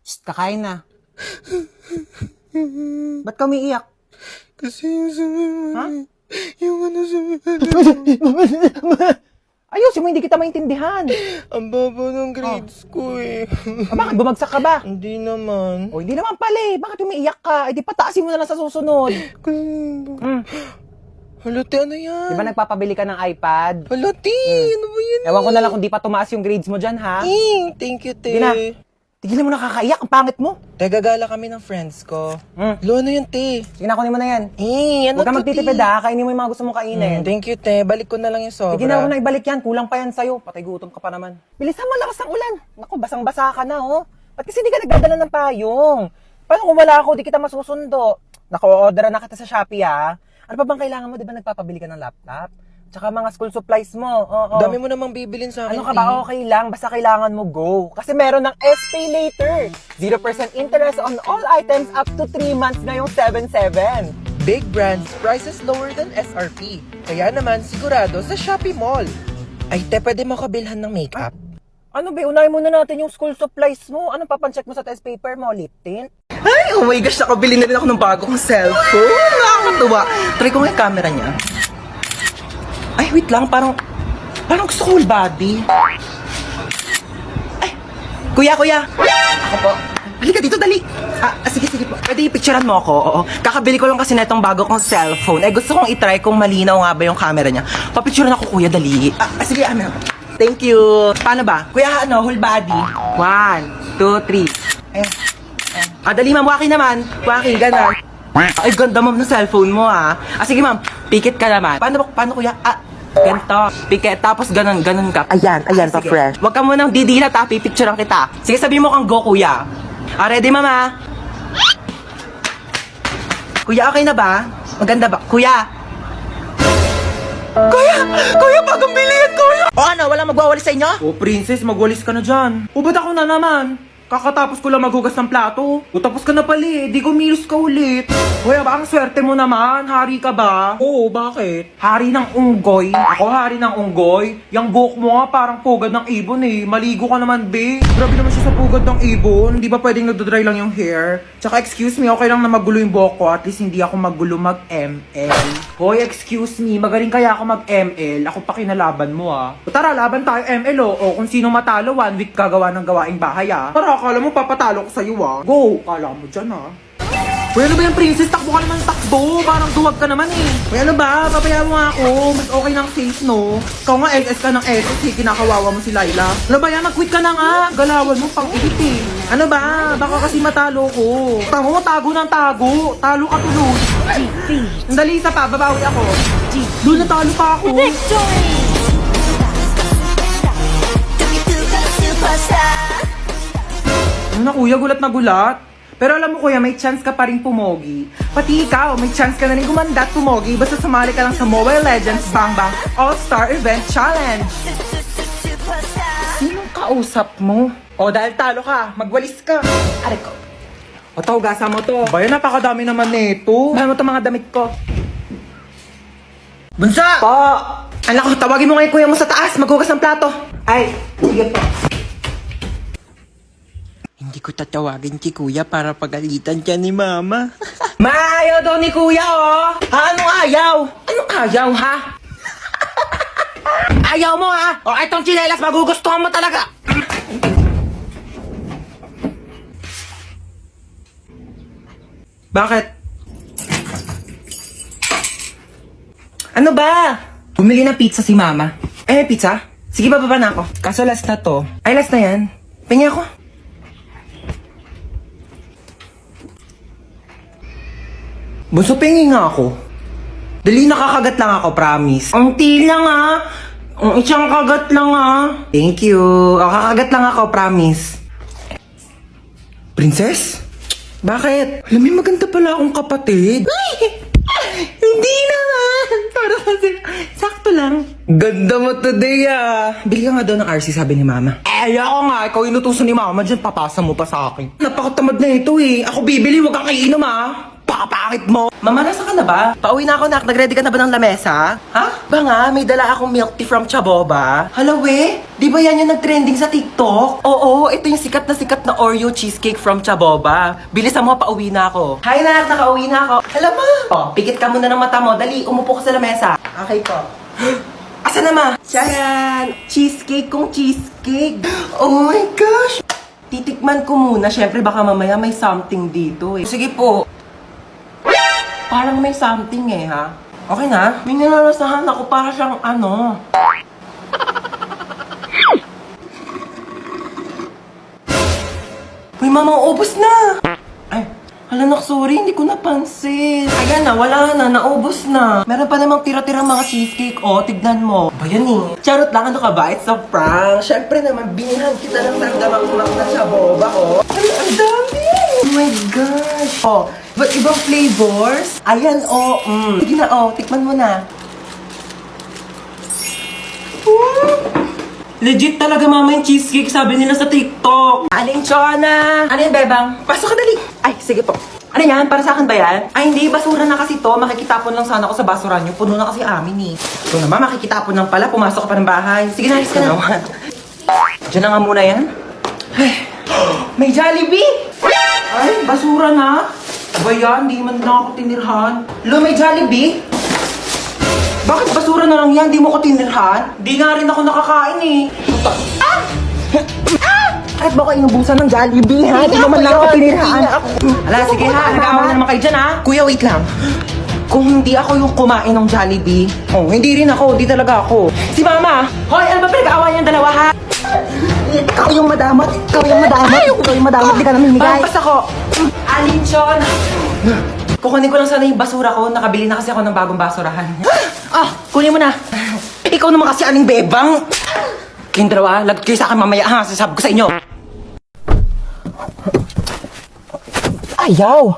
Shh, kakain na. Ba't ka umiiyak? Kasi yung Ha? yung Ayusin mo, hindi kita maintindihan. ang baba ng grades ko eh. Bakit bumagsak ka ba? Hindi naman. O, hindi naman pala eh. Bakit umiiyak ka? Eh, di pataasin mo na lang sa susunod. Halati, ano yan? Di ba nagpapabili ka ng iPad? Halati, ano ba yan? Ewan ko na lang kung di pa tumaas yung grades mo dyan, ha? Thank you, te. Hindi na. Tigilan mo na kakaiyak. Ang pangit mo. Gagala kami ng friends ko. Lo, ano yan, te? Sige na, kunin mo na yan. Ano Huwag ka to, magtitipid, te? ha? Kainin mo yung mga gusto mong kainin. Thank you, te. Balik ko na lang yung sobra. Sige na, huwag na ibalik yan. Kulang pa yan sa'yo. Patay gutom ka pa naman. Bilisan mo, lakas ng ulan. Naku, basang-basa ka na, oh. Ba't kasi di ka nagdadala ng payong? Paano kung wala ako, di kita masusundo? Naku, order na kita sa Shopee, ha? Ano pa bang kailangan mo? Di ba nagpapabili ka ng laptop? Tsaka mga school supplies mo. Oo. Dami mo namang bibilin sa akin, Ano ka ba? Okay lang. Basta kailangan mo go. Kasi meron ng SPay later. 0% interest on all items up to 3 months ngayong 7/7. Big brands, prices lower than SRP. Kaya naman, sigurado sa Shopee Mall. Ay, te, pwede mo kabilhan ng makeup? Ano ba? Unahin muna natin yung school supplies mo. Anong papancheck mo sa test paper mo? Lip tint? Ay, oh my gosh, nakabili na rin ako ng bagong cellphone. Nakakatuwa. Try ko nga yung camera niya. Ay, wait lang, parang gusto ko whole body. Ay, kuya. Ako po. Halika dito, dali. Sige po. Pwede i-picturean mo ako, oo. Kakabili ko lang kasi na itong bago kong cellphone. Ay, gusto kong itry kung malinaw nga ba yung camera niya. Papicturean ako, kuya, dali. Sige, amin ako. Thank you. Paano ba? Kuya, whole body. 1, 2, 3. Ayan. Dali, ma'am. Waki naman. Waki, gano'n. Ay, ganda, ma'am, ng cellphone mo, ha. Sige, ma'am. Pikit ka naman. Paano, kuya? Ganito. Pikit. Tapos, ganun ka. Ayan, sige. fresh. Huwag ka munang didilat, ha. Pipicturean kita. Sige, sabihin mo kang go, kuya. Ready, mama? Kuya, okay na ba? Maganda ba? Kuya, bagong bilihan, kuya! O ano, walang magwawalis sa inyo? Oh, princess, magwalis ka na dyan. O, ba't ako na naman? Kakatapos ko lang maghugas ng plato. O, tapos ka na pala eh. Di kumilos ka ulit. Kuya, ba ang swerte mo naman? Hari ka ba? Oo, bakit? Hari ng unggoy. Ako hari ng unggoy? Yang buhok mo nga parang pugad ng ibon eh. Maligo ka naman, be. Grabe naman siya sa pugad ng ibon. Di ba pwedeng nagdodry lang yung hair? Tsaka excuse me, okay lang na magulo yung buhok ko. At least hindi ako magulo mag-ML. Hoy, excuse me, magaling kaya ako mag-ML. Ako pa kinalaban mo ah. O tara, laban tayo ML oh. O kung sino matalo, 1 week gagawa ng gawaing bahay ah. Tara, akala mo papatalo ko sa'yo ah. Go! Akala mo dyan ah. Uy, ano ba yung princess? Takbo ka naman takbo. Parang duwag ka naman eh. Uy, ano ba? Papaya mo nga ako. Mas okay ng safe, no? Ikaw nga SS ka ng SS eh. Kinakawawa mo si Laila. Ano ba yan? Nag-quit ka na nga. Galawan mo pang edit eh. Ano ba? Baka kasi matalo ko. Tamo, tago ng tago. Talo ka tuloy. Sandali, isa pa. Babawi ako. Doon natalo pa ako. Ano na kuya? Gulat na gulat. Pero alam mo kuya, may chance ka pa rin pumogi. Pati ikaw, may chance ka na rin gumanda at pumogi basta sumali ka lang sa Mobile Legends Bang Bang All-Star Event Challenge. Sinong kausap mo? O dahil talo ka, magwalis ka. Aray ko. O tawagasan mo to. Bayan, napakadami naman nito. Bayan mo to mga damit ko. Bunsa! Po! Anak ko, tawagin mo nga yung kuya mo sa taas. Maghugas ng plato. Ay, sige po. Hindi ko tatawagin si kuya para pagalitan siya ni mama. Maayaw daw ni kuya, oh! Anong ayaw? Anong ayaw, ha? Ayaw mo, ha? O, itong tsinelas, magugustuhan mo talaga! Bakit? Ano ba? Bumili ng pizza si mama. Pizza? Sige, bababa na ako. Kaso last na to. Ay, last na yan. Pengi ako. Bunso, pengi nga ako. Dali, nakakagat lang ako, promise. Ang lang ah. Ang isang kagat lang ah. Thank you. Kakagat lang ako, promise. Princess? Bakit? Alam mo, maganda pala akong kapatid. Hindi naman. Para kasi, sakto lang. Ganda mo today ah. Bili ka nga daw ng RC, sabi ni mama. Ayoko nga. Ikaw inutusan ni mama. Diyan, papasa mo pa sa akin. Napakatamad na ito eh. Ako bibili, wag kang iinom ah. Napakapangit mo! Mama, nasa ka na ba? Pauwi na ako, nak. Nag-ready ka na ba ng lamesa? Ha? Ba nga, may dala akong milk tea from Chaboba. Hala, we? Di ba yan yung nag-trending sa TikTok? Oo, ito yung sikat na Oreo cheesecake from Chaboba. Bilisan mo, pauwi na ako. Hi, nak. Nakauwi na ako. Hala, ma. Oh, pikit ka muna ng mata mo. Dali, umupo ka sa lamesa. Okay po. Asa na, ma? Charan! Cheesecake kong cheesecake. Oh my gosh! Titikman ko muna. Siyempre, baka mamaya may something dito eh. Sige po. Parang may something eh, ha? Okay na? May nalalasahan ako para siyang ano. Uy, mama, ubos na! Ay, hala nak, sorry, hindi ko napansin. Ayan na, wala na, naubos na. Meron pa namang tira-tirang mga cheesecake, oh, tignan mo. Ba yan eh? Charot lang, ano ka ba? It's a prank. Siyempre naman, binihan kita ng tanggamak-mak na Chaboba, oh. Ay, ang dami! Oh my gosh! Oh, but ibang flavors? Ayan, oh, Sige na, oh, tikman mo na. Legit talaga, mama, yung cheesecake, sabi nila sa TikTok. Aling Chona! Ano yan, bebang? Pasok ka dali! Ay, sige po. Ano yan? Para sa akin ba yan? Ay, hindi. Basura na kasi to. Makikitapon lang sana ako sa basura niyo. Puno na kasi amin eh. Ito naman, makikitapon lang pala. Pumasok ka pa ng bahay. Sige na, alis ka na. Diyan na nga muna yan. Ay, may Jollibee! Ay, basura na. Ba yan? Di man na ako tinirhan. Lo, may Jollibee? Bakit basura na lang yan? Di mo ko tinirhan? Di nga rin ako nakakain eh. Ah! Ah! Kahit ba ko inubusan ng Jollibee, ha? Di naman lang ako tinirhaan. Ala, sige ha. Nag-aawa na naman kayo dyan, ha? Kuya, wait lang. Kung hindi ako yung kumain ng Jollibee, oh, hindi rin ako. Di talaga ako. Si Mama! Hoy, ano ba pinag-aawa niyang dalawa, ha? Ikaw yung madamot. Ikaw yung madamot. Ikaw yung madamot. Di ka namin himigay. Pampas ako. Alinchon! Kukunin ko lang sana yung basura ko. Nakabili na kasi ako ng bagong basurahan. Ah! Kunin mo na. Ikaw naman kasi aling bebang. Kayong dalawa, lagot kayo sa akin mamaya ha. Sasabi ko sa inyo. Ayaw!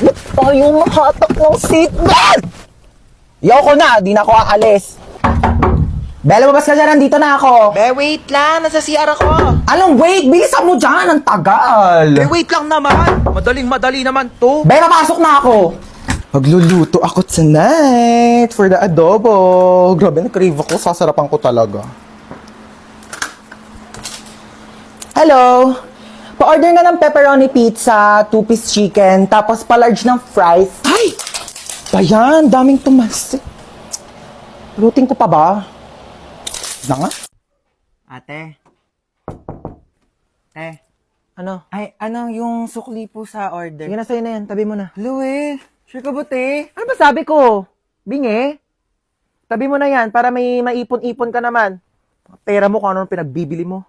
Ba't tayo makatak ng seatbelt? Yaw ko na, di na ako aalis. Bella, mabas ka dyan, nandito na ako. Be, wait lang. Nasa CR ako. Anong wait? Bilisan mo dyan, ang tagal. Be, wait lang naman. Madaling-madali naman to. Bella, pasok na ako. Magluluto ako tonight for the adobo. Grabe, na-crave ako. Sasarapan ko talaga. Hello? Pa-order nga ng pepperoni pizza, 2-piece chicken, tapos pa-large ng fries. Ay! Bayan, daming tumas. Luting ko pa ba? Na nga? Ate. Te. Ano? Ay, ano yung sukli po sa order? Sige na, sa'yo na yan. Tabi mo na. Louie, sure ka ba, te? Ano ba sabi ko? Bingi? Tabi mo na yan para may maipon-ipon ka naman. Pera mo kung ano pinagbibili mo.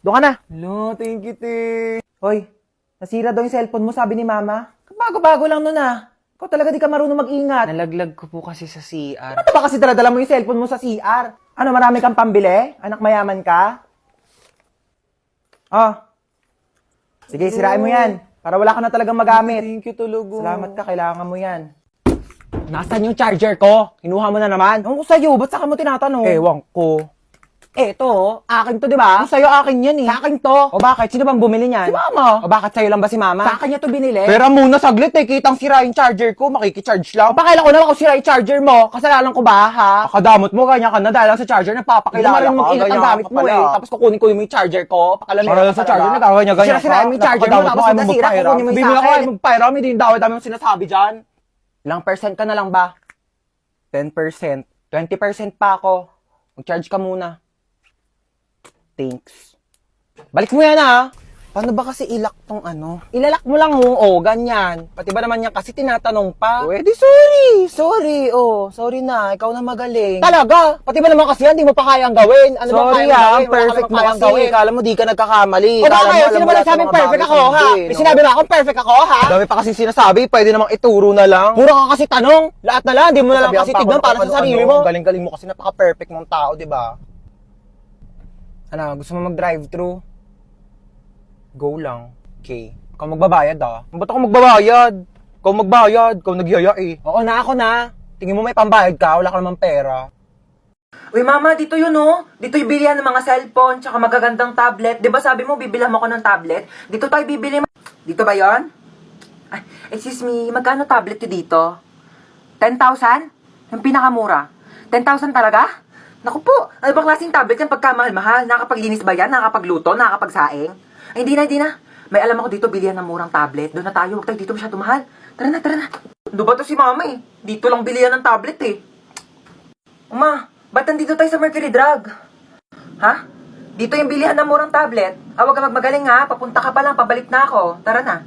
Doon ka na. Lo, thank you, te. Hoy, nasira daw yung cellphone mo, sabi ni Mama. Bago-bago lang nun ah. Ikaw talaga di ka marunong mag-ingat. Nalaglag ko po kasi sa CR. Ano ba kasi daladala mo yung cellphone mo sa CR? Ano, marami kang pambili? Anak mayaman ka? Oh. Sige, sirain mo yan. Para wala ka na talagang magamit. Thank you, Tulugo. Salamat ka, kailangan mo yan. Nasaan yung charger ko? Kinuha mo na naman? Ewan ko sa'yo, ba't saka mo tinatanong? Ewan ko. Eto, akin to, di ba? Sa'yo akin yan eh. Sa akin to. O bakit? Sino bang bumili niyan? Si Mama. O bakit sa'yo lang ba si Mama? Sa akin niya to binili. Pero muna saglit eh, kitang sira yung charger ko, makikicharge lang. O pakailan ko naman kung sira yung charger mo, kasalanan ko ba ha? Akadamot mo, ganyan ka na dahil lang sa charger, nagpapakilala ka. Mag-ingat ang gamit mo eh. Tapos kukunin ko yung charger ko, pakalamin ka sa charger, nagkakanya ganyan ka. Sira-sira mo yung charger mo, tapos nasira, kukunin mo yung sa akin. Magpairam, hindi yung dami mong sinasabi dyan. Ilang percent ka na lang ba? 10%. 20% pa ako. Mag-charge ka muna. Thanks. Balik mo yan ha. Paano ba kasi ilak tong ano? Ilalak mo lang ganyan. Pati ba naman yan kasi tinatanong pa? O, edi sorry, sorry na, ikaw na magaling. Talaga? Pati ba naman kasi yan, di mo pa kayang gawin? Ano sorry ba kayang gawin? Perfect mo kasi. Gawin. Kala mo di ka nagkakamali. O ba kayo, sino ba nagsabing perfect ako ha? May sinabi ba akong perfect ako ha? Dami pa kasi sinasabi, pwede namang ituro na lang. Puro ka kasi tanong, lahat na lang, di mo na lang kasi tignan para sa sarili mo. Galing-galing mo kasi napaka-perfect mong tao, di ba? Ano, gusto mo mag-drive-thru? Go lang. Okay. Ikaw magbabayad ah. Ba't ako magbabayad? Ikaw magbayad. Ikaw nagyaya eh. Oo na, ako na. Tingin mo may pambayad ka, wala ka namang pera. Uy mama, dito yun oh. Dito yung bilihan ng mga cellphone, tsaka magagandang tablet. Di ba sabi mo, bibilhan mo ko ng tablet? Dito tayo bibili. Dito ba yon? Ay, excuse me, magkano tablet nyo dito? 10,000? Yung pinakamura. 10,000 talaga? Naku po, ano bang klaseng tablet yan pagkamahal-mahal? Nakakapaglinis ba yan? Nakakapagluto? Nakakapagsaing? Ay, hindi na. May alam ako dito, bilihan ng murang tablet. Doon na tayo, huwag tayo dito masyado mahal. Tara na. Ano ba to si mama eh? Dito lang bilihan ng tablet eh. Uma, ba't nandito tayo sa Mercury Drug? Ha? Dito yung bilihan ng murang tablet. Huwag ka magmagaling ha, papunta ka pa lang, pabalik na ako. Tara na.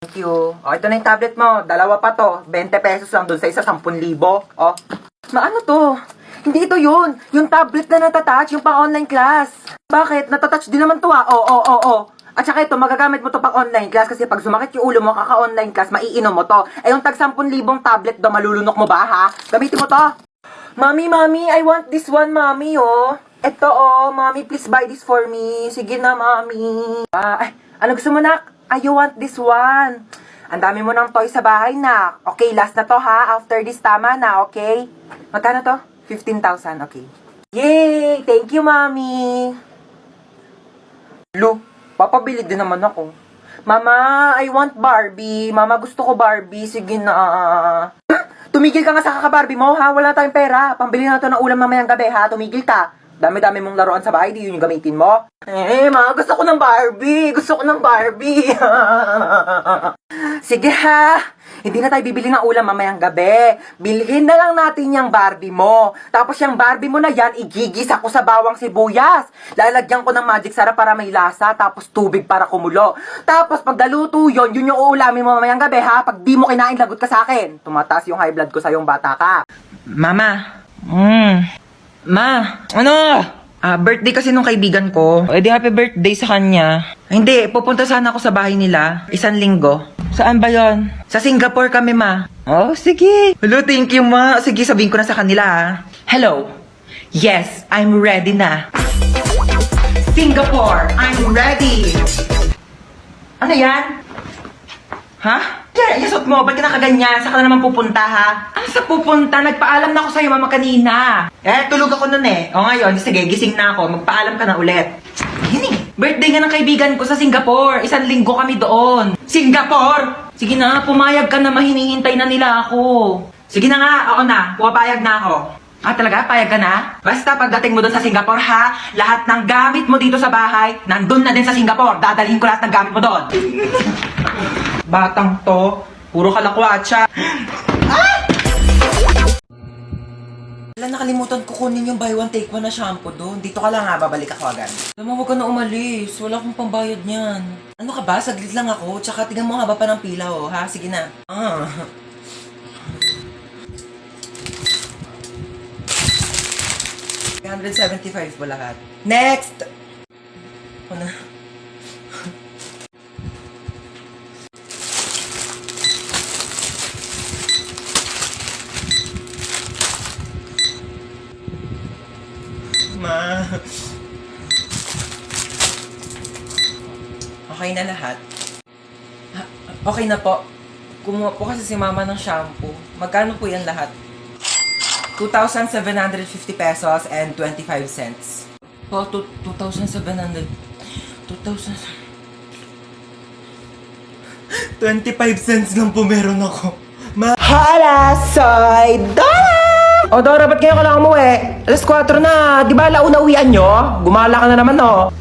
Thank you. O, ito na yung tablet mo. Dalawa pa to. 20 pesos lang doon sa isa, 10,000. O. Maano to? Hindi ito yun. Yung tablet na natatouch, yung pang-online class. Bakit? Natatouch din naman to ha. Oo. At saka ito, magagamit mo to pang-online class kasi pag sumakit yung ulo mo, kaka-online class, maiinom mo to. Eh yung tag 10,000 tablet do, malulunok mo ba ha? Gamitin mo to. Mami, I want this one, mami, oh. Ito, oh, mami, please buy this for me. Sige na, mami. Ano gusto mo, nak? You want this one. Ang dami mo ng toy sa bahay, nak. Okay, last na to, ha? After this, tama na, okay? Magkano to? 15,000, okay. Yay! Thank you, mami. Lu, papabili din naman ako. Mama, I want Barbie. Mama, gusto ko Barbie. Sige na. Tumigil ka nga sa kaka-Barbie mo, ha? Wala tayong pera. Pambili na to ng ulam mamayang gabi, ha? Tumigil ka. Dami-dami mong laruan sa bahay, di yun yung gamitin mo. Ma, gusto ko ng Barbie. Sige, ha? Hindi na tayo bibili ng ulam mamayang gabi. Bilhin na lang natin yung Barbie mo. Tapos yung Barbie mo na yan, igigisa ko sa bawang sibuyas. Lalagyan ko ng magic sarap para may lasa, tapos tubig para kumulo. Tapos pag naluto yun yung uulamin mo mamayang gabi, ha? Pag di mo kinain, lagot ka sa akin. Tumataas yung high blood ko sa yung bata ka. Mama. Ma, ano? Birthday kasi nung kaibigan ko. Eh di happy birthday sa kanya. Hindi, pupunta sana ako sa bahay nila. 1 linggo. Saan ba yon? Sa Singapore kami, ma. Oh, sige. Hello, thank you, ma. Sige, sabihin ko na sa kanila, ha. Hello. Yes, I'm ready na. Singapore, I'm ready. Ano yan? Ha? Yasot mo, ba't ka nakaganyan? Saan ka na naman pupunta, ha? Ano sa pupunta? Nagpaalam na ako sa'yo, mama, kanina. Tulog ako nun eh. O ngayon, sige, gising na ako. Magpaalam ka na ulit. Birthday nga ng kaibigan ko sa Singapore. 1 linggo kami doon. Singapore! Sige na, pumayag ka na, mahinihintay na nila ako. Sige na nga, ako na. Pumapayag na ako. Talaga? Payag ka na? Basta pagdating mo doon sa Singapore, ha? Lahat ng gamit mo dito sa bahay, nandun na din sa Singapore. Dadalhin ko lahat ng gamit mo doon. Batang to, puro kalakwatsa. Wala, nakalimutan ko kunin yung buy one take one na shampoo doon. Dito ka lang ha, babalik ako agad. Alam mo, huwag ka na umalis. Wala akong pambayad niyan. Ano ka ba? Saglit lang ako. Tsaka tingnan mo haba pa ng pila, oh. Ha? Sige na. 175 po lahat. Next! Ano? Ma. Okay na lahat? Okay na po. Kumuha po kasi si mama ng shampoo. Magkano po yan lahat? 2,750 pesos and 25 cents. Po, 2,700. 25 cents lang po meron ako. Hala, soy Dora! O Dora, ba't ngayon ka lang umuwi? 4:00 na. Di ba launa uwian nyo? Gumala ka na naman, oh.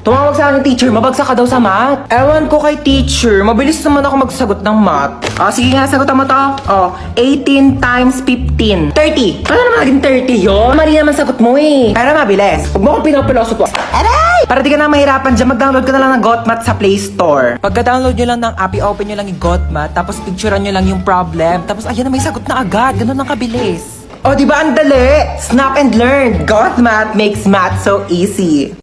Tumawag sa akin teacher, mabagsak ka daw sa math. Ewan ko kay teacher, mabilis naman ako magsagot ng math. Sige nga, sagutan mo to. 18 times 15. 30. Ano naman naging 30 yun? Mali naman sagot mo eh. Pero mabilis. Huwag mo akong pinapilosot. Aray! Para di ka na mahirapan dyan, mag-download ka na lang ng GotMath sa Play Store. Pagka-download nyo lang ng app, i-open nyo lang yung GotMath, tapos picturean nyo lang yung problem, tapos ayan na may sagot na agad. Ganun ang kabilis. Di ba ang dali? Snap and learn. GotMath makes math so easy.